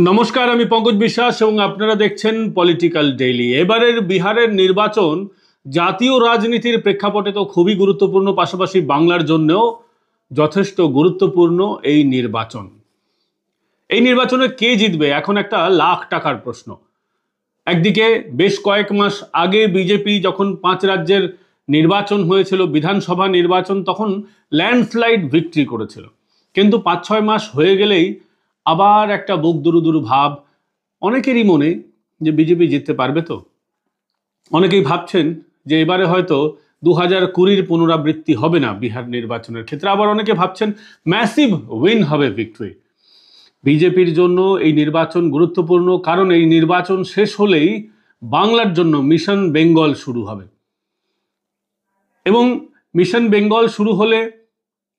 নমস্কার, আমি পঙ্কজ বিশ্বাস এবং আপনারা দেখছেন পলিটিক্যাল ডেইলি। এবারের বিহারের নির্বাচন জাতীয় রাজনীতির প্রেক্ষাপটে তো খুবই গুরুত্বপূর্ণ, পাশাপাশি বাংলার জন্যও যথেষ্ট গুরুত্বপূর্ণ এই নির্বাচন। এই নির্বাচনে কে জিতবে এখন একটা লাখ টাকার প্রশ্ন। একদিকে বেশ কয়েক মাস আগে বিজেপি যখন 5 রাজ্যের নির্বাচন হয়েছিল, বিধানসভা নির্বাচন, তখন ল্যান্ডস্লাইড ভিক্টরি করেছিল। কিন্তু 5-6 মাস হয়ে গেলেই আবার একটা বুক দুরু ভাব অনেকেরই মনে যে বিজেপি জিততে পারবে তো। অনেকেই ভাবছেন যে এবারে হয়তো 2020-র পুনরাবৃত্তি হবে না বিহার নির্বাচনের ক্ষেত্রে। আবার অনেকে ভাবছেন ম্যাসিভ উইন হবে ভিক্টরি। বিজেপির জন্য এই নির্বাচন গুরুত্বপূর্ণ, কারণ এই নির্বাচন শেষ হলেই বাংলার জন্য মিশন বেঙ্গল শুরু হবে এবং মিশন বেঙ্গল শুরু হলে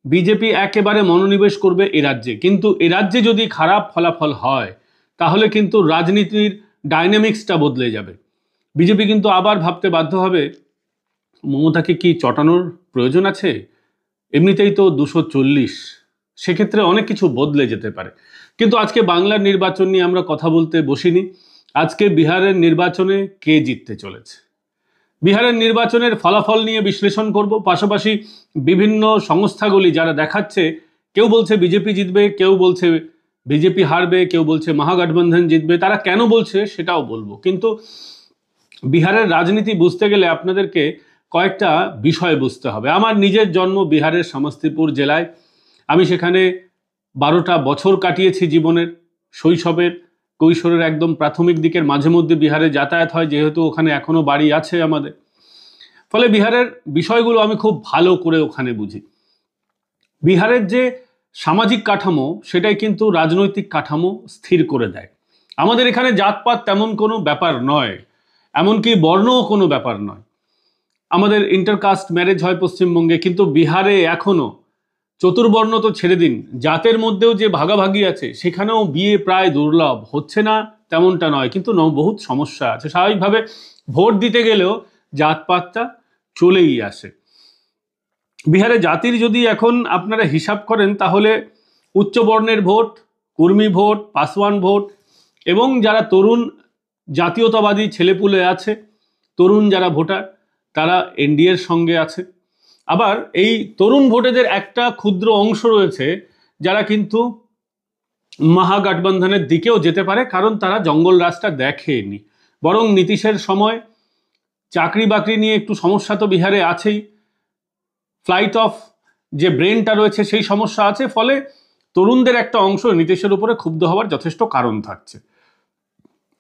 বিজেপি একেবারে মনোনিবেশ করবে এ রাজ্যে। কিন্তু এ রাজ্যে যদি খারাপ ফলাফল হয় তাহলে কিন্তু রাজনীতির ডাইনামিক্সটা বদলে যাবে। বিজেপি কিন্তু আবার ভাবতে বাধ্য হবে মমতাকে কি চটানোর প্রয়োজন আছে, এমনিতেই তো 240, সেক্ষেত্রে অনেক কিছু বদলে যেতে পারে। কিন্তু আজকে বাংলার নির্বাচন নিয়ে আমরা কথা বলতে বসিনি। আজকে বিহারের নির্বাচনে কে জিততে চলেছে, বিহারের নির্বাচনের ফলাফল নিয়ে বিশ্লেষণ করব। পাশাপাশি বিভিন্ন সংস্থাগুলি যারা দেখাচ্ছে, কেউ বলছে বিজেপি জিতবে, কেউ বলছে বিজেপি হারবে, কেউ বলছে মহাগঠবন্ধন জিতবে, তারা কেন বলছে সেটাও বলবো। কিন্তু বিহারের রাজনীতি বুঝতে গেলে আপনাদেরকে কয়েকটা বিষয় বুঝতে হবে। আমার নিজের জন্ম বিহারের সমস্তিপুর জেলায়। আমি সেখানে 12টা বছর কাটিয়েছি জীবনের, শৈশবের, কৈশোরের একদম প্রাথমিক দিকের মাঝে মধ্যে বিহারে যাতায়াত হয়, যেহেতু ওখানে এখনো বাড়ি আছে আমাদের। ফলে বিহারের বিষয়গুলো আমি খুব ভালো করে ওখানে বুঝি। বিহারের যে সামাজিক কাঠামো সেটাই কিন্তু রাজনৈতিক কাঠামো স্থির করে দেয়। আমাদের এখানে জাতপাত তেমন কোনো ব্যাপার নয়, এমনকি বর্ণও কোনো ব্যাপার নয়। আমাদের ইন্টারকাস্ট ম্যারেজ হয় পশ্চিমবঙ্গে, কিন্তু বিহারে এখনো চতুর্বর্ণ তো ছেড়ে দিন, জাতের মধ্যেও যে ভাগাভাগি আছে সেখানেও বিয়ে প্রায় দুর্লভ। হচ্ছে না তেমনটা নয়, কিন্তু বহুত সমস্যা আছে। স্বাভাবিকভাবে ভোট দিতে গেলেও জাতপাতটা চলেই আসে। বিহারে জাতির যদি এখন আপনারা হিসাব করেন তাহলে উচ্চ বর্ণের vote, Kurmi vote, Paswan vote এবং যারা তরুণ জাতীয়তাবাদী ছেলেপুলে আছে, তরুণ যারা ভোটার, তারা এনডিএর সঙ্গে আছে। আবার এই তরুণ ভোটেদের একটা ক্ষুদ্র অংশ রয়েছে যারা কিন্তু মহাগঠবন্ধনের দিকেও যেতে পারে, কারণ তারা জঙ্গল রাজটা দেখেনি। বরং নীতিশের সময় চাকরি বাকরি নিয়ে একটু সমস্যা তো বিহারে আছেই, ফ্লাইট অফ যে ব্রেনটা রয়েছে সেই সমস্যা আছে। ফলে তরুণদের একটা অংশ নীতিশের উপরে ক্ষুব্ধ হওয়ার যথেষ্ট কারণ থাকছে।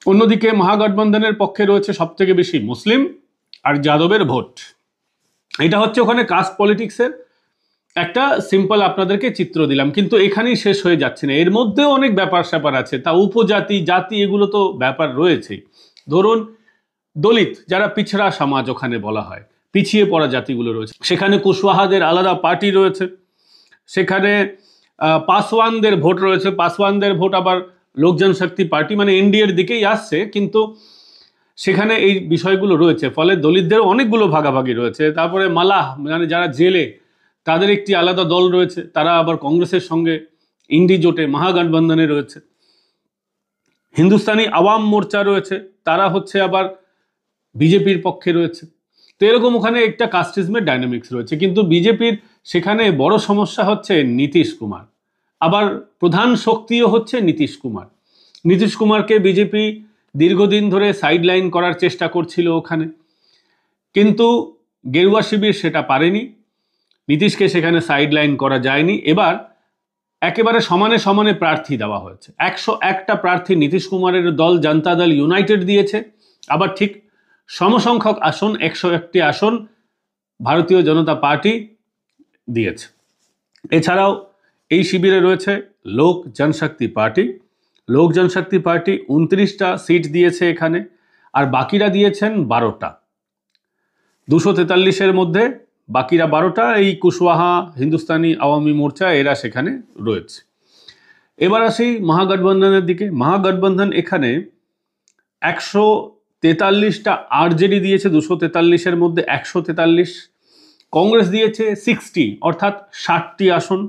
অন্যদিকে মহাগঠবন্ধনের পক্ষে রয়েছে সব থেকে বেশি মুসলিম আর যাদবের ভোট। এটা হচ্ছে ওখানে কাস্ট পলিটিক্সের একটা সিম্পল আপনাদেরকে চিত্র দিলাম, কিন্তু এখানেই শেষ হয়ে যাচ্ছে না। এর মধ্যেও অনেক ব্যাপার স্যাপার আছে, তা উপজাতি জাতি এগুলো তো ব্যাপার রয়েছেই। ধরুন দলিত যারা পিছড়া সমাজ ওখানে বলা হয়, পিছিয়ে পড়া জাতিগুলো রয়েছে, সেখানে কুশওয়াহাদের আলাদা পার্টি রয়েছে। সেখানে পাসওয়ানদের ভোট রয়েছে, পাসওয়ানদের ভোট আবার লোক জনশক্তি পার্টি মানে এনডিএর দিকেই আসছে, কিন্তু সেখানে এই বিষয়গুলো রয়েছে। ফলে দলিতদের অনেকগুলো ভাগাভাগি রয়েছে। তারপরে মালাহ মানে যারা জেলে, তাদের একটি আলাদা দল রয়েছে, তারা আবার কংগ্রেসের সঙ্গে ইন্ডি জোটে মহাগঠবন্ধনে রয়েছে। হিন্দুস্তানি আওয়াম মোর্চা রয়েছে, তারা হচ্ছে আবার বিজেপির পক্ষে রয়েছে। তো এরকম ওখানে একটা কাস্টিজমের ডাইনামিক্স রয়েছে। কিন্তু বিজেপির সেখানে বড় সমস্যা হচ্ছে নীতিশ কুমার, আবার প্রধান শক্তিও হচ্ছে নীতিশ কুমার। নীতিশ কুমারকে বিজেপি দীর্ঘদিন ধরে সাইডলাইন করার চেষ্টা করছিল ওখানে, কিন্তু গেরুয়া শিবির সেটা পারেনি, নীতিশকে সেখানে সাইডলাইন করা যায়নি। এবার একেবারে সমানে সমানে প্রার্থী দেওয়া হয়েছে। 101টা প্রার্থী নীতিশ কুমারের দল জনতা দল ইউনাইটেড দিয়েছে, আবার ঠিক সমসংখ্যক আসন 101টি আসন ভারতীয় জনতা পার্টি দিয়েছে। এছাড়াও এই শিবিরে রয়েছে লোক জনশক্তি পার্টি। লোক জনশক্তি পার্টি 29টা সিট দিয়েছে এখানে, আর বাকিরা দিয়েছেন 12টা। 243-এর মধ্যে বাকিরা 12টা এই কুশওয়াহা, হিন্দুস্তানি আওয়ামী মোর্চা এরা সেখানে রয়েছে। এবার আসি মহাগঠবন্ধনের দিকে। মহাগঠবন্ধন এখানে 143টা আরজেডি দিয়েছে, 243-এর মধ্যে 143। কংগ্রেস দিয়েছে 60 অর্থাৎ 60টি আসন।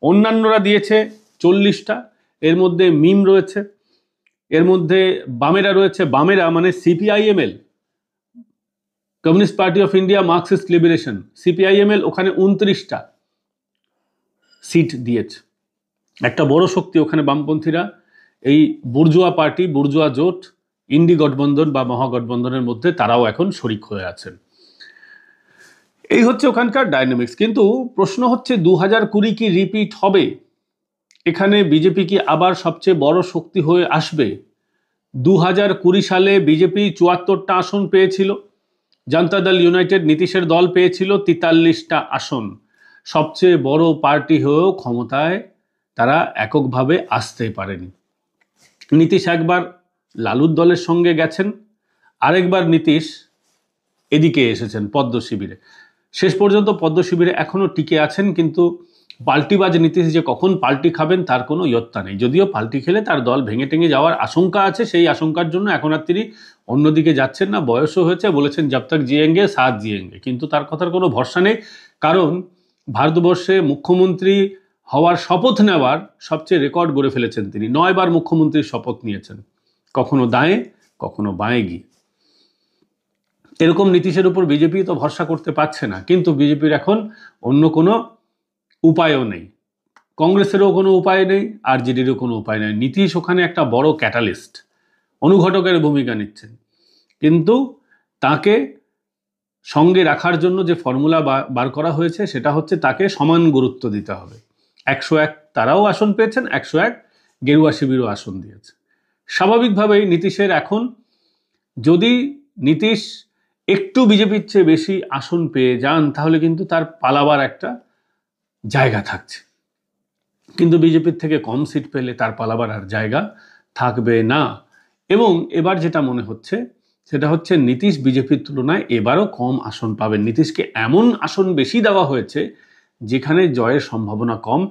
অন্যান্যরা দিয়েছে 40টা, এর মধ্যে মিম রয়েছে। এর মধ্যে বামেরা রয়েছে, বামেরা মানে CPIML, communist party of India Marxist liberation, CPIML ওখানে 29টা সিট দিয়েছে, একটা বড় শক্তি ওখানে বামপন্থীরা। এই বুর্জোয়া পার্টি, বুর্জোয়া জোট, ইন্ডি গঠবন্ধন বা মহাগঠবন্ধনের মধ্যে তারাও এখন শরিক হয়ে আছেন। এই হচ্ছে ওখানকার ডাইনামিক্স। কিন্তু প্রশ্ন হচ্ছে 2020 কি রিপিট হবে? এখানে বিজেপি কি আবার সবচেয়ে বড় শক্তি হয়ে আসবে? 2020 সালে বিজেপি 74টা আসন পেয়েছিল, জনতা দল ইউনাইটেড নীতিশের দল পেয়েছিল 43টা আসন। সবচেয়ে বড় পার্টি হয়েও ক্ষমতায় তারা এককভাবে আসতে পারেনি। নীতিশ একবার লালুর দলের সঙ্গে গেছেন, আরেকবার নীতিশ এদিকে এসেছেন পদ্ম শিবিরে। শেষ পর্যন্ত পদ্ম শিবিরে এখনো টিকে আছেন, কিন্তু পাল্টিবাজ নীতিশ যে কখন পাল্টি খাবেন তার কোনো ইয়ত্তা নেই। যদিও পাল্টি খেলে তার দল ভেঙে টেঙে যাওয়ার আশঙ্কা আছে, সেই আশঙ্কার জন্য এখন আর তিনি অন্যদিকে যাচ্ছেন না। বয়সও হয়েছে, বলেছেন জব তক জিয়েঙ্গে সাথ জিয়েঙ্গে, কিন্তু তার কথার কোনো ভরসা নেই। কারণ ভারতবর্ষে মুখ্যমন্ত্রী হওয়ার শপথ নেওয়ার সবচেয়ে রেকর্ড গড়ে ফেলেছেন তিনি। 9 বার মুখ্যমন্ত্রীর শপথ নিয়েছেন, কখনো দায়ে কখনো বাঁয়ে গিয়ে। এরকম নীতিশের উপর বিজেপি তো ভরসা করতে পারছে না, কিন্তু বিজেপির এখন অন্য কোনো উপায়ও নেই, কংগ্রেসেরও কোনো উপায় নেই, আরজেডিরও কোনো উপায় নেই। নীতিশ ওখানে একটা বড় ক্যাটালিস্ট, অনুঘটকের ভূমিকা নিচ্ছেন, কিন্তু তাকে সঙ্গে রাখার জন্য যে ফর্মুলা বার করা হয়েছে সেটা হচ্ছে তাকে সমান গুরুত্ব দিতে হবে। 101 তারাও আসন পেয়েছেন, 101 গেরুয়া শিবিরও আসন দিয়েছে। স্বাভাবিকভাবেই নীতিশের এখন, যদি নীতিশ একটু বিজেপির চেয়ে বেশি আসন পেয়ে যান তাহলে কিন্তু তার পালাবার একটা জায়গা থাকছে, কিন্তু বিজেপির থেকে কম সিট পেলে তার পালাবার আর জায়গা থাকবে না। এবং এবার যেটা মনে হচ্ছে সেটা হচ্ছে নীতিশ বিজেপির তুলনায় এবারও কম আসন পাবেন। নীতিশকে এমন আসন বেশি দেওয়া হয়েছে যেখানে জয়ের সম্ভাবনা কম।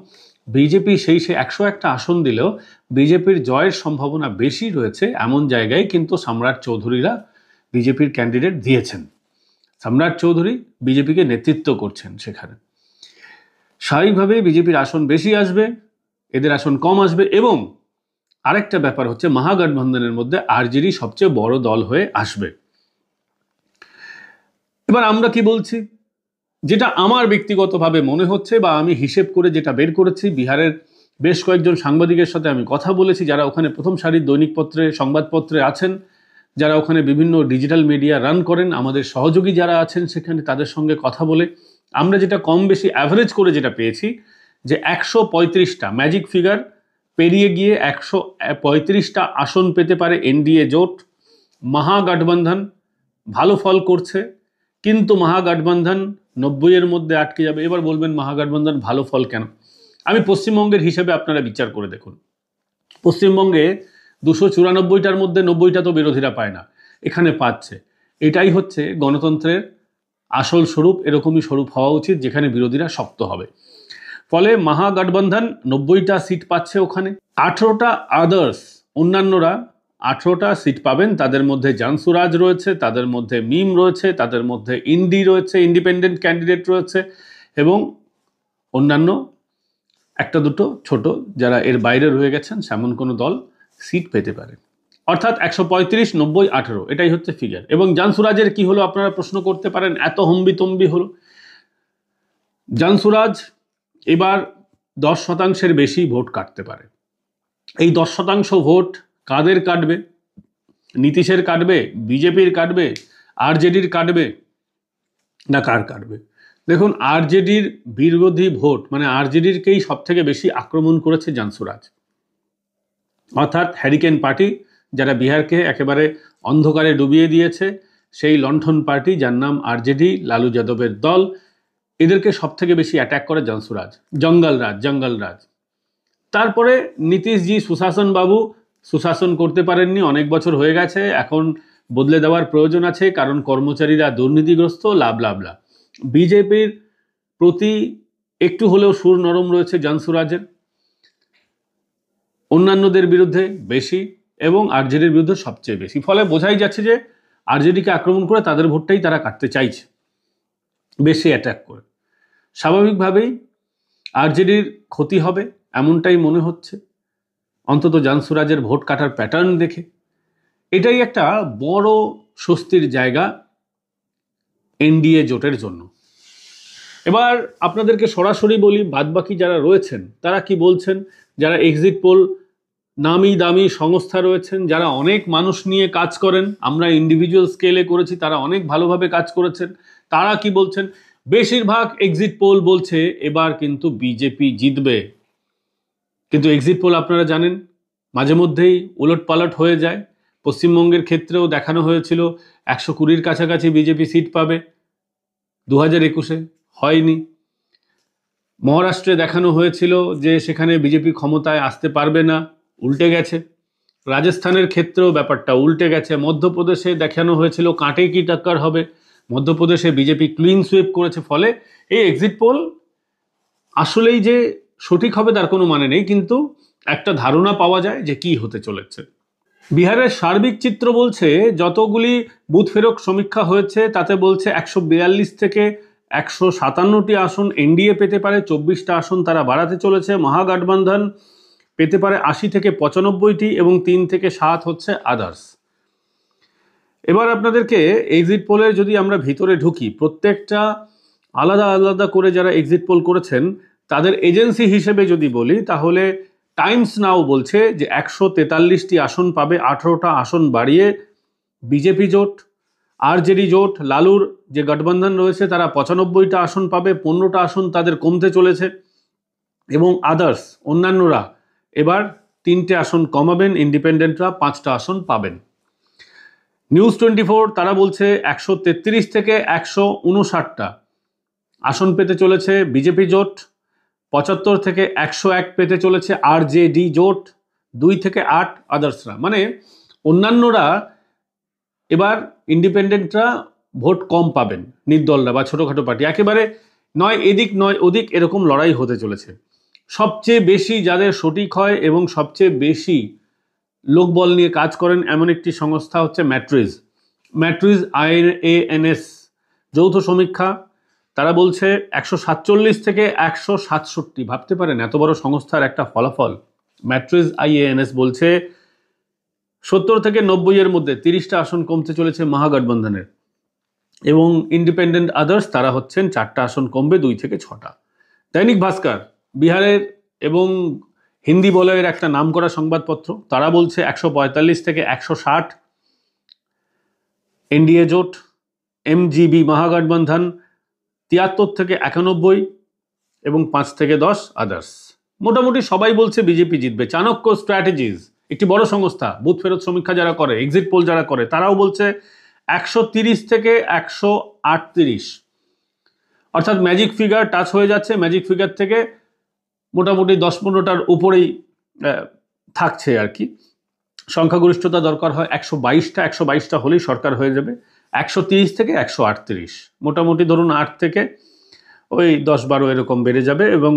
বিজেপি সেই 101টা আসন দিলেও বিজেপির জয়ের সম্ভাবনা বেশি রয়েছে এমন জায়গায় কিন্তু সম্রাট চৌধুরীরা বিজেপির ক্যান্ডিডেট দিয়েছেন। সম্রাট চৌধুরী বিজেপিকে নেতৃত্ব করছেন সেখানে। স্বাভাবিকভাবে বিজেপির আসন বেশি আসবে, এদের আসন কম আসবে। এবং আরেকটা ব্যাপার হচ্ছে মহাগঠবন্ধনের মধ্যে আরজেডি সবচেয়ে বড় দল হয়ে আসবে। এবার আমরা কি বলছি, যেটা আমার ব্যক্তিগতভাবে মনে হচ্ছে বা আমি হিসেব করে যেটা বের করেছি, বিহারের বেশ কয়েকজন সাংবাদিকের সাথে আমি কথা বলেছি যারা ওখানে প্রথম সারির দৈনিকপত্রে, সংবাদপত্রে আছেন, যারা ওখানে বিভিন্ন ডিজিটাল মিডিয়া রান করেন, আমাদের সহযোগী যারা আছেন সেখানে, তাদের সঙ্গে কথা বলে আমরা যেটা কম বেশি অ্যাভারেজ করে যেটা পেয়েছি যে 135টা ম্যাজিক ফিগার পেরিয়ে গিয়ে 135টা আসন পেতে পারে এনডিএ জোট। মহাগঠবন্ধন ভালো ফল করছে, কিন্তু মহাগঠবন্ধন 90-এর মধ্যে আটকে যাবে। এবার বলবেন মহাগঠবন্ধন ভালো ফল কেন? আমি পশ্চিমবঙ্গের হিসেবে আপনারা বিচার করে দেখুন। পশ্চিমবঙ্গে 294টার মধ্যে 90টা তো বিরোধীরা পায় না, এখানে পাচ্ছে। এটাই হচ্ছে গণতন্ত্রের আসল স্বরূপ, এরকমই স্বরূপ হওয়া উচিত যেখানে বিরোধীরা শক্ত হবে। ফলে মহাগঠবন্ধন 90টা সিট পাচ্ছে ওখানে। 18টা আদার্স, অন্যান্যরা 18টা সিট পাবেন। তাদের মধ্যে জানসুরাজ রয়েছে, তাদের মধ্যে মিম রয়েছে, তাদের মধ্যে ইন্ডি রয়েছে, ইন্ডিপেন্ডেন্ট ক্যান্ডিডেট রয়েছে, এবং অন্যান্য একটা দুটো ছোট যারা এর বাইরে রয়ে গেছেন সেমন কোনো দল সিট পেতে পারে। অর্থাৎ 135, 90, 18 এটাই হচ্ছে ফিগার। এবং জানসুরাজের কি হলো আপনারা প্রশ্ন করতে পারেন, এত হম্বিতম্বি হলো। জানসুরাজ এবার 10% বেশি ভোট কাটতে পারে। এই 10% ভোট কাদের কাটবে? নীতিশের কাটবে, বিজেপির কাটবে, আরজেডির কাটবে, না কার কাটবে? দেখুন, আরজেডির বিরোধী ভোট মানে আরজেডিরকেই সব থেকে বেশি আক্রমণ করেছে জানসুরাজ, অর্থাৎ হ্যারিকেন পার্টি, যারা বিহারকে একেবারে অন্ধকারে ডুবিয়ে দিয়েছে, সেই লণ্ঠন পার্টি যার নাম আরজেডি, লালু যাদবের দল, এদেরকে সব থেকে বেশি অ্যাটাক করে জানসুরাজ। জঙ্গলরাজ। তারপরে নীতিশজি সুশাসন বাবু সুশাসন করতে পারেননি, অনেক বছর হয়ে গেছে, এখন বদলে দেওয়ার প্রয়োজন আছে, কারণ কর্মচারীরা দুর্নীতিগ্রস্ত, লাভ। বিজেপির প্রতি একটু হলেও সুর নরম রয়েছে জানসুরাজের, অন্যান্যদের বিরুদ্ধে বেশি এবং আরজেডির বিরুদ্ধে সবচেয়ে বেশি। ফলে বোঝাই যাচ্ছে যে আরজেডিকে আক্রমণ করে তাদের ভোটটাই তারা কাটতে চাইছে বেশি অ্যাটাক করে। স্বাভাবিকভাবেই আরজেডির ক্ষতি হবে এমনটাই মনে হচ্ছে। অন্তত জানসুরাজের ভোট কাটার প্যাটার্ন দেখে। এটাই একটা বড় স্বস্তির জায়গা এনডিএ জোটের জন্য। এবার আপনাদেরকে সরাসরি বলি, বাদবাকি যারা রয়েছেন তারা কি বলছেন। যারা এক্সিট পোল নামি দামি সংস্থা রয়েছেন, যারা অনেক মানুষ নিয়ে কাজ করেন, আমরা ইন্ডিভিজুয়াল স্কেলে করেছি, তারা অনেক ভালোভাবে কাজ করেছেন, তারা কি বলছেন? বেশিরভাগ এক্সিট পোল বলছে এবার কিন্তু বিজেপি জিতবে। কিন্তু এক্সিট পোল আপনারা জানেন মাঝে মধ্যেই উলটপালট হয়ে যায়। পশ্চিমবঙ্গের ক্ষেত্রেও দেখানো হয়েছিল 120-র কাছাকাছি বিজেপি সিট পাবে 2021-এ, হয়নি। মহারাষ্ট্রে দেখানো হয়েছিল যে সেখানে বিজেপি ক্ষমতায় আসতে পারবে না, উল্টে গেছে। রাজস্থানের ক্ষেত্রেও ব্যাপারটা উল্টে গেছে। মধ্যপ্রদেশে দেখানো হয়েছিল কাঁটে কি টক্কর হবে, মধ্যপ্রদেশে বিজেপি ক্লিন সুইপ করেছে। ফলে এই এক্সিট পোল আসলেই যে সঠিক হবে তার কোনো মানে নেই, কিন্তু একটা ধারণা পাওয়া যায় যে কি হতে চলেছে। বিহারের সার্বিক চিত্র বলছে যতগুলি বুথ ফেরক সমীক্ষা হয়েছে তাতে বলছে 142 থেকে 157টি আসন এনডিএ পেতে পারে, 24টা আসন তারা বাড়াতে চলেছে। মহাগঠবন্ধন পেতে পারে 80 থেকে 95টি এবং 3 থেকে 7 হচ্ছে আদার্স। এবার আপনাদেরকে এক্সিট পোলের যদি আমরা ভিতরে ঢুকি, প্রত্যেকটা আলাদা আলাদা করে যারা এক্সিট পোল করেছেন তাদের এজেন্সি হিসেবে যদি বলি, তাহলে টাইমস নাও বলছে যে 143টি আসন পাবে, 18টা আসন বাড়িয়ে বিজেপি জোট। আরজেডি জোট, লালুর যে গঠবন্ধন রয়েছে তারা 95টা আসন পাবে, 15টা আসন তাদের কমতে চলেছে। এবং আদার্স অন্যান্যরা এবার 3টে আসন কমাবেন, ইন্ডিপেন্ডেন্টরা 5টা আসন পাবেন। নিউজ 24 তারা বলছে 133 থেকে 159টা আসন পেতে চলেছে বিজেপি জোট, 75 থেকে 101 পেতে চলেছে আরজেডি জোট, 2 থেকে 8 আদার্সরা। মানে অন্যান্যরা এবার ইন্ডিপেন্ডেন্টরা ভোট কম পাবেন, নির্দলরা বা ছোটখাটো পার্টি একেবারে নয় এদিক নয় ওদিক, এরকম লড়াই হতে চলেছে। সবচেয়ে বেশি যাদের সঠিক হয় এবং সবচেয়ে বেশি লোকবল নিয়ে কাজ করেন এমন একটি সংস্থা হচ্ছে ম্যাট্রিজ IANS যৌথ সমীক্ষা। তারা বলছে 147 থেকে 167, ভাবতে পারেন এত বড় সংস্থার একটা ফলাফল। ম্যাট্রিজ IANS বলছে 70 থেকে 90-এর মধ্যে 30টা আসন কমতে চলেছে মহাগঠবন্ধনের। এবং ইন্ডিপেন্ডেন্ট আদার্স তারা হচ্ছেন 4টা আসন কমবে, 2 থেকে 6টা। দৈনিক ভাস্কর বিহারের এবং হিন্দি বলয়ের একটা নামকরা সংবাদপত্র, তারা বলছে 145 থেকে 160 এনডিএ জোট, MGB মহাগঠবন্ধন 73 থেকে 91 এবং 5 থেকে 10 আদার্স। মোটামুটি সবাই বলছে বিজেপি জিতবে। চাণক্য স্ট্র্যাটেজিজ একটি বড় সংস্থা, বুথ ফেরত সমীক্ষা যারা করে, এক্সিট পোল যারা করে, তারাও বলছে 130 থেকে 138, অর্থাৎ ম্যাজিক ফিগার টাচ হয়ে যাচ্ছে। ম্যাজিক ফিগার থেকে মোটামুটি 10-15টার উপরেই থাকছে আর কি। সংখ্যাগরিষ্ঠতা দরকার হয় 122টা হলেই সরকার হয়ে যাবে। 130 থেকে 138, মোটামুটি ধরুন 8 থেকে ওই 10-12 এরকম বেড়ে যাবে। এবং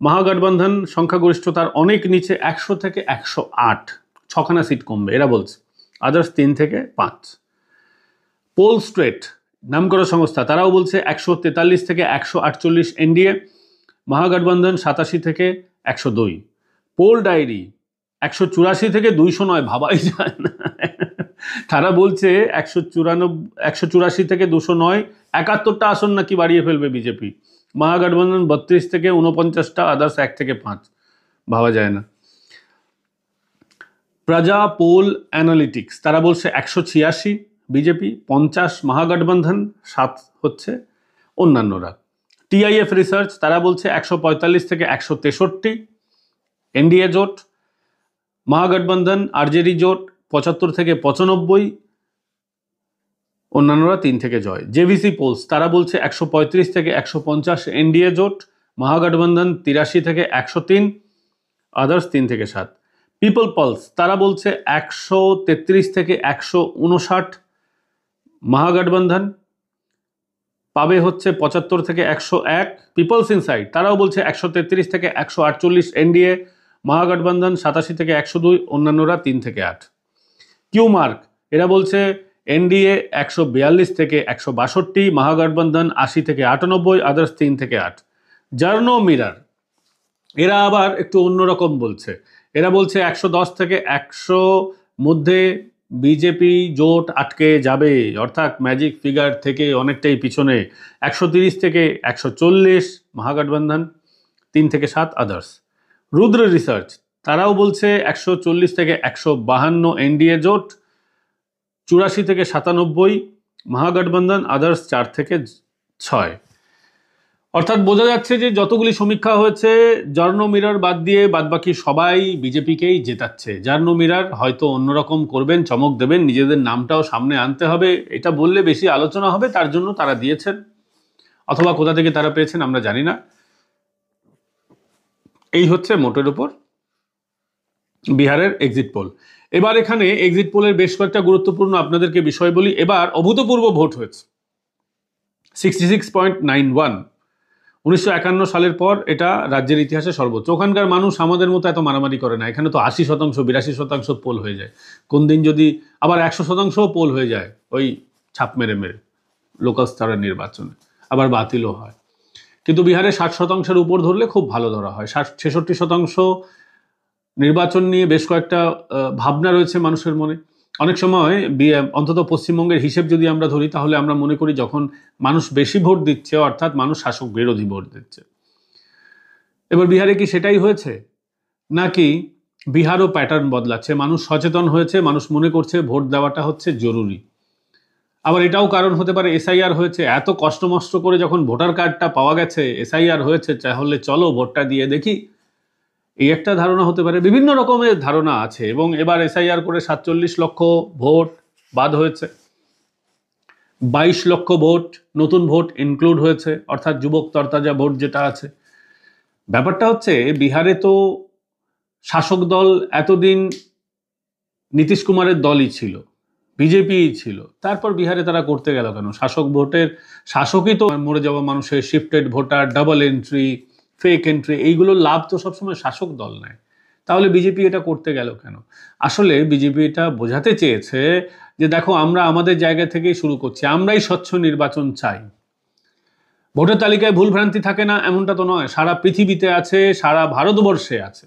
মহাগঠবন্ধন সংখ্যাগরিষ্ঠতার অনেক নিচে, 100 থেকে 108, 6খানা সিট কমবে এরা বলছে। আদার্স 3 থেকে 5। পোল স্ট্রেট নামকরা সংস্থা, তারাও বলছে 143 থেকে 148 এনডিএ, মহাগঠবন্ধন 87 থেকে 102। পোল ডায়েরি 184 থেকে 209, ভাবাই যায় না। তারা বলছে 184 থেকে 209, 71টা আসন নাকি বাড়িয়ে ফেলবে বিজেপি। মহাগঠবন্ধন 32 থেকে 49টা, আদার্স 1 থেকে 5, ভাবা যায় না। প্রজা পোল অ্যানালিটিক্স তারা বলছে 186 বিজেপি, 50 মহাগঠবন্ধন, 7 হচ্ছে অন্যান্যরা। TIF রিসার্চ তারা বলছে 145 থেকে 163 এনডিএ জোট, মহাগঠবন্ধন আরজেডি জোট 75 থেকে 95, অন্যান্যরা 3 থেকে জয়। জেভিসি পোলস তারা বলছে 135 থেকে 150 এনডিএ জোট, মহাগঠবন্ধন 83 থেকে 103, আদার্স 3 থেকে 7। পিপল পালস তারা বলছে 133 থেকে 159, মহাগঠবন্ধন পাবে হচ্ছে 75 থেকে 101। পিপলস ইনসাইড তারাও বলছে 133 থেকে 148 এনডিএ, মহাগঠবন্ধন 87 থেকে 102, অন্যান্যরা 3 থেকে 8। কিউ মার্ক এরা বলছে এনডিএ 142 থেকে 162, মহাগঠবন্ধন 80 থেকে 98, আদার্স 3 থেকে 8। জার্নো মিরার এরা আবার একটু অন্যরকম বলছে, এরা বলছে 110 থেকে 100 মধ্যে বিজেপি জোট আটকে যাবে, অর্থাৎ ম্যাজিক ফিগার থেকে অনেকটাই পিছনে। 130 থেকে 140 মহাগঠবন্ধন, 3 থেকে 7 আদার্স। রুদ্র রিসার্চ তারাও বলছে 140 থেকে 152 এনডিএ জোট, 84 থেকে 97 মহাগঠবন্ধন, আদার্স 4 থেকে 6। অর্থাৎ বোঝা যাচ্ছে যে যতগুলি সমীক্ষা হয়েছে জার্নো মিরার বাদ দিয়ে বাদবাকি সবাই বিজেপিকেই জেতাচ্ছে। জার্নো মিরার হয়তো অন্যরকম করবেন, চমক দেবেন, নিজেদের নামটাও সামনে আনতে হবে, এটা বললে বেশি আলোচনা হবে, তার জন্য তারা দিয়েছেন, অথবা কোথা থেকে তারা পেয়েছেন আমরা জানি না। এই হচ্ছে মোটের উপর বিহারের এক্সিট পোল। এবার এখানে এক্সিট পোলের বেশ কয়েকটা গুরুত্বপূর্ণ আপনাদেরকে বিষয় বলি। এবার অভূতপূর্ব ভোট হয়েছে, 66.91। 1951 সালের পর এটা রাজ্যের ইতিহাসে সর্বোচ্চ। ওখানকার মানুষ আমাদের মতো এত মারামারি করে না, এখানে তো 80%, 82% পোল হয়ে যায়। কোন দিন যদি আবার 100% পোল হয়ে যায় ওই ছাপ মেরে মেরে লোকাল স্তরের নির্বাচনে, আবার বাতিলও হয়। কিন্তু বিহারে 60%-এর উপর ধরলে খুব ভালো ধরা হয়। 66% নির্বাচন নিয়ে বেশ কয়েকটা ভাবনা রয়েছে মানুষের মনে। অনেক সময় অন্তত পশ্চিমবঙ্গের হিসেব যদি আমরা ধরি, তাহলে আমরা মনে করি যখন মানুষ বেশি ভোট দিচ্ছে, অর্থাৎ মানুষ শাসক বিরোধী ভোট দিচ্ছে। এবার বিহারে কি সেটাই হয়েছে, নাকি বিহারও প্যাটার্ন বদলাচ্ছে? মানুষ সচেতন হয়েছে, মানুষ মনে করছে ভোট দেওয়াটা হচ্ছে জরুরি। আবার এটাও কারণ হতে পারে এসআইআর হয়েছে, এত কষ্ট মষ্ট করে যখন ভোটার কার্ডটা পাওয়া গেছে, এসআইআর হয়েছে, তাহলে চলো ভোটটা দিয়ে দেখি, এই একটা ধারণা হতে পারে। বিভিন্ন রকমের ধারণা আছে। এবং এবার এসআইআর করে 47 লক্ষ ভোট বাদ হয়েছে, 22 লক্ষ ভোট নতুন ভোট ইনক্লুড হয়েছে, অর্থাৎ যুবক তরতাজা ভোট যেটা আছে। ব্যাপারটা হচ্ছে বিহারে তো শাসক দল এতদিন নীতিশ কুমারের দলই ছিল, বিজেপিই ছিল, তারপর বিহারে তারা করতে গেল কেন? শাসক ভোটের শাসকই তো মরে যাওয়া মানুষের shifted voter, double entry, fake entry, এইগুলোর লাভ তো সবসময় শাসক দল নেয়। তাহলে বিজেপি এটা করতে গেল কেন? আসলে বিজেপি এটা বোঝাতে চেয়েছে যে দেখো, আমরা আমাদের জায়গা থেকেই শুরু করছি, আমরাই স্বচ্ছ নির্বাচন চাই। ভোটার তালিকায় ভুলভ্রান্তি থাকে না এমনটা তো নয়, সারা পৃথিবীতে আছে, সারা ভারতবর্ষে আছে।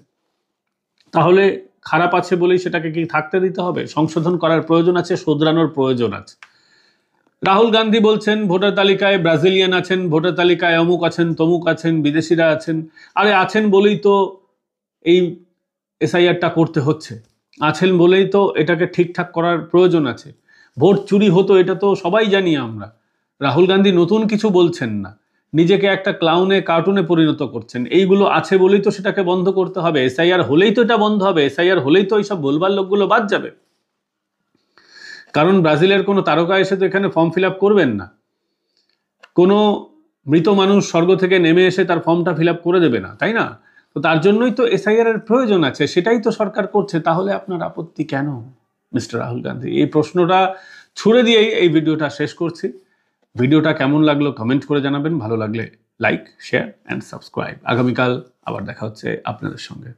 তাহলে খারাপ আছে বলেই সেটাকে কি থাকতে দিতে হবে? সংশোধন করার প্রয়োজন আছে, শোধরানোর প্রয়োজন আছে। রাহুল গান্ধী বলছেন ভোটার তালিকায় ব্রাজিলিয়ান আছেন, ভোটার তালিকায় অমুক আছেন, তমুক আছেন, বিদেশিরা আছেন। আরে আছেন বলেই তো এই এসআইআরটা করতে হচ্ছে, আছেন বলেই তো এটাকে ঠিকঠাক করার প্রয়োজন আছে। ভোট চুরি হতো এটা তো সবাই জানি আমরা। রাহুল গান্ধী নতুন কিছু বলছেন না, নিজেকে একটা ক্লাউনে, কার্টুনে পরিণত করছেন। এইগুলো আছে বলেই তো সেটাকে বন্ধ করতে হবে। এসআইআর হলেই তো এটা বন্ধ হবে, এসআইআর হলেই তো এইসব ভুলভাল লোকগুলো বাদ যাবে। কারণ ব্রাজিলের কোনো তারকা এসে তো এখানে ফর্ম ফিল আপ করবেন না, কোনো মৃত মানুষ স্বর্গ থেকে নেমে এসে তার ফর্মটা ফিল আপ করে দেবে না, তাই না? তো তার জন্যই তো এসআইআর এর প্রয়োজন আছে, সেটাই তো সরকার করছে। তাহলে আপনার আপত্তি কেন মিস্টার রাহুল গান্ধী? এই প্রশ্নটা ছুড়ে দিয়েই এই ভিডিওটা শেষ করছি। ভিডিওটা কেমন লাগলো কমেন্ট করে জানাবেন, ভালো লাগলে লাইক, শেয়ার অ্যান্ড সাবস্ক্রাইব। আগামীকাল আবার দেখা হচ্ছে আপনাদের সঙ্গে।